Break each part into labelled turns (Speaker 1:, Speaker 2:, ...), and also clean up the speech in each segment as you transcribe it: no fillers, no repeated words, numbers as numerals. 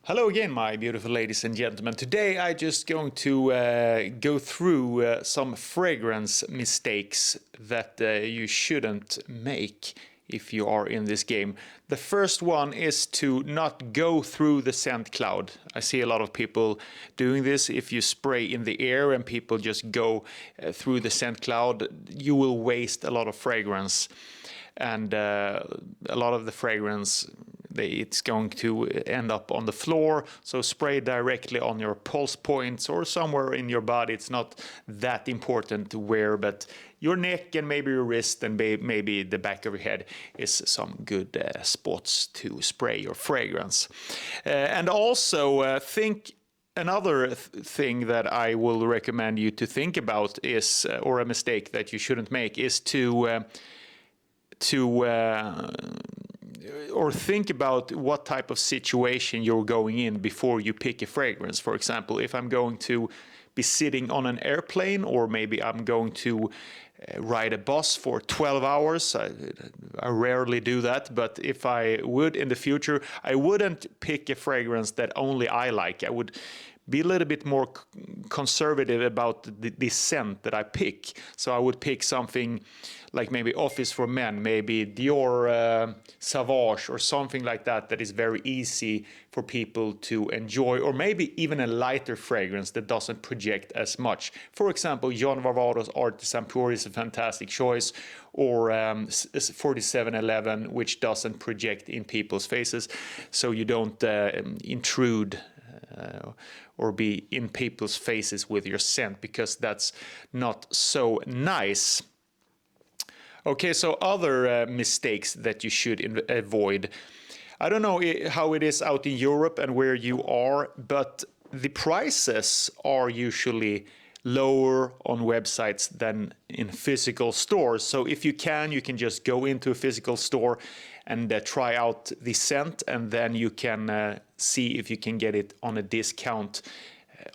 Speaker 1: Hello again, my beautiful ladies and gentlemen. Today I'm just going to go through some fragrance mistakes that you shouldn't make if you are in this game. The first one is to not go through the scent cloud. I see a lot of people doing this. If you spray in the air and people just go through the scent cloud, you will waste a lot of fragrance. And a lot of the fragrance, it's going to end up on the floor. So spray directly on your pulse points or somewhere in your body. It's not that important to wear, but your neck and maybe your wrist and maybe the back of your head is some good spots to spray your fragrance. And also think another thing that I will recommend you to think about is, or a mistake that you shouldn't make, is or think about what type of situation you're going in before you pick a fragrance. For example, if I'm going to be sitting on an airplane, or maybe I'm going to ride a bus for 12 hours. I rarely do that, but if I would in the future, I wouldn't pick a fragrance that only I like. I would be a little bit more conservative about the scent that I pick. So I would pick something like maybe Office for Men, maybe Dior Sauvage or something like that, that is very easy for people to enjoy, or maybe even a lighter fragrance that doesn't project as much. For example, John Varvatos Artisan Pure is a fantastic choice, or 4711, which doesn't project in people's faces, so you don't intrude or be in people's faces with your scent, because that's not so nice. Okay, so other mistakes that you should avoid. I don't know how it is out in Europe and where you are, but the prices are usually lower on websites than in physical stores. So if you can just go into a physical store and try out the scent, and then you can see if you can get it on a discount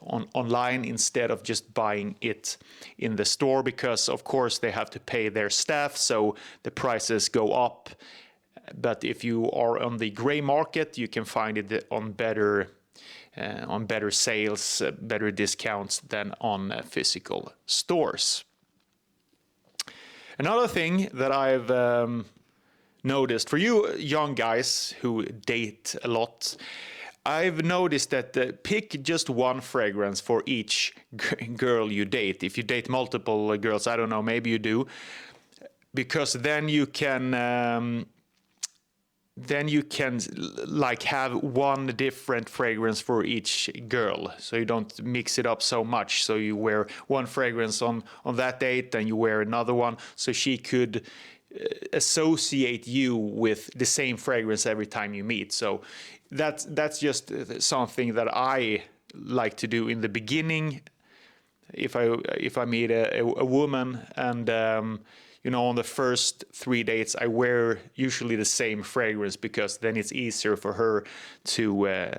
Speaker 1: online instead of just buying it in the store, because of course they have to pay their staff, so the prices go up. But if you are on the gray market, you can find it on better sales, better discounts than on physical stores. Another thing that I've noticed for you young guys who date a lot, I've noticed that pick just one fragrance for each girl you date. If you date multiple girls, I don't know, maybe you do, because then you can like have one different fragrance for each girl, so you don't mix it up so much. So you wear one fragrance on that date, and you wear another one, so she could associate you with the same fragrance every time you meet. So that's just something that I like to do in the beginning if I meet a woman, and on the first 3 dates I wear usually the same fragrance, because then it's easier for her to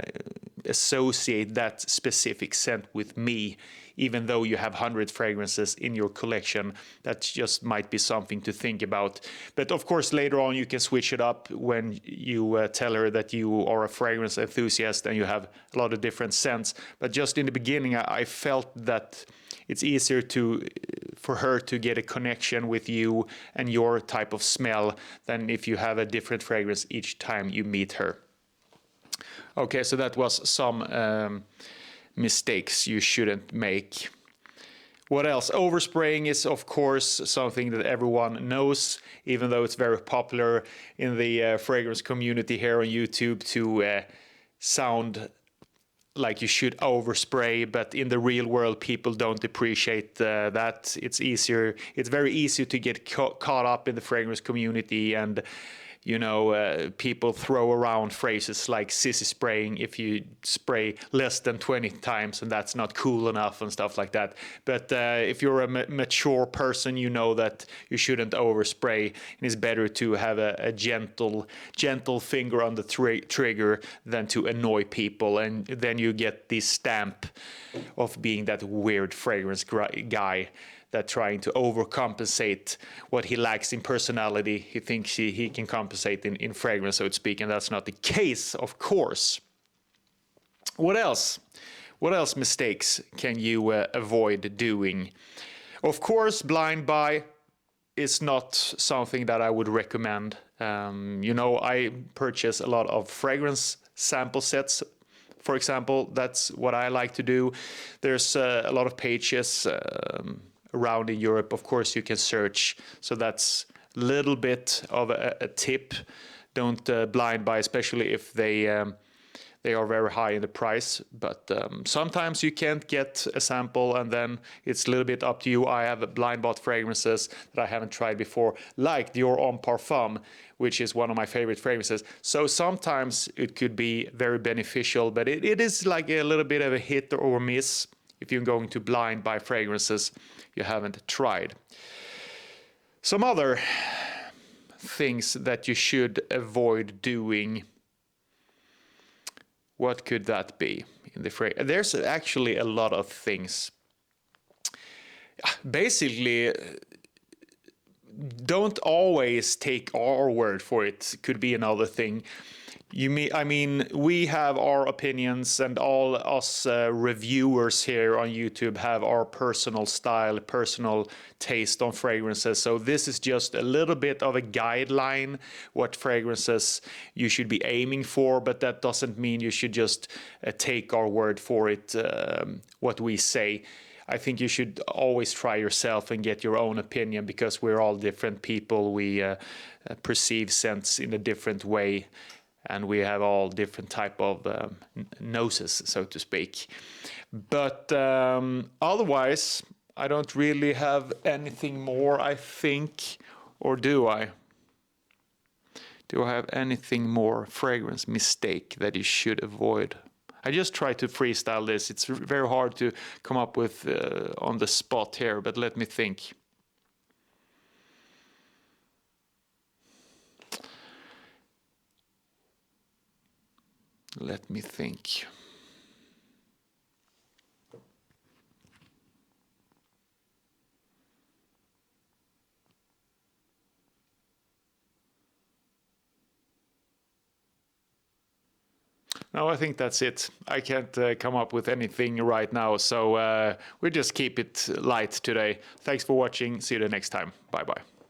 Speaker 1: associate that specific scent with me. Even though you have 100 fragrances in your collection, that just might be something to think about. But of course, later on you can switch it up when you tell her that you are a fragrance enthusiast and you have a lot of different scents. But just in the beginning, I felt that it's easier for her to get a connection with you and your type of smell than if you have a different fragrance each time you meet her. Okay, so that was some mistakes you shouldn't make. What else? Overspraying is of course something that everyone knows, even though it's very popular in the fragrance community here on YouTube to sound like you should overspray, but in the real world people don't appreciate that. It's very easy to get caught up in the fragrance community, and people throw around phrases like sissy spraying if you spray less than 20 times, and that's not cool enough and stuff like that. But if you're a mature person, you know that you shouldn't overspray, and it's better to have a gentle finger on the trigger than to annoy people, and then you get this stamp of being that weird fragrance guy that trying to overcompensate what he lacks in personality. He thinks he can compensate in fragrance, so to speak, and that's not the case, of course. What else? What else mistakes can you avoid doing? Of course, blind buy is not something that I would recommend. I purchase a lot of fragrance sample sets. For example, that's what I like to do. There's a lot of pages around in Europe. Of course, you can search. So that's a little bit of a tip. Don't blind buy, especially if they are very high in the price. But sometimes you can't get a sample, and then it's a little bit up to you. I have blind bought fragrances that I haven't tried before, like Dior Homme Parfum, which is one of my favorite fragrances. So sometimes it could be very beneficial, but it is like a little bit of a hit or miss if you're going to blind buy fragrances you haven't tried. Some other things that you should avoid doing. What could that be? There's actually a lot of things. Basically, don't always take our word for it. Could be another thing. We have our opinions, and all us reviewers here on YouTube have our personal style, personal taste on fragrances. So this is just a little bit of a guideline, what fragrances you should be aiming for, but that doesn't mean you should just take our word for it, what we say. I think you should always try yourself and get your own opinion, because we're all different people. We perceive scents in a different way, and we have all different type of noses, so to speak. But otherwise, I don't really have anything more, I think. Or do I? Do I have anything more fragrance mistake that you should avoid? I just try to freestyle this. It's very hard to come up with on the spot here, but let me think. Let me think. No, I think that's it. I can't come up with anything right now, so we'll just keep it light today. Thanks for watching. See you the next time. Bye-bye.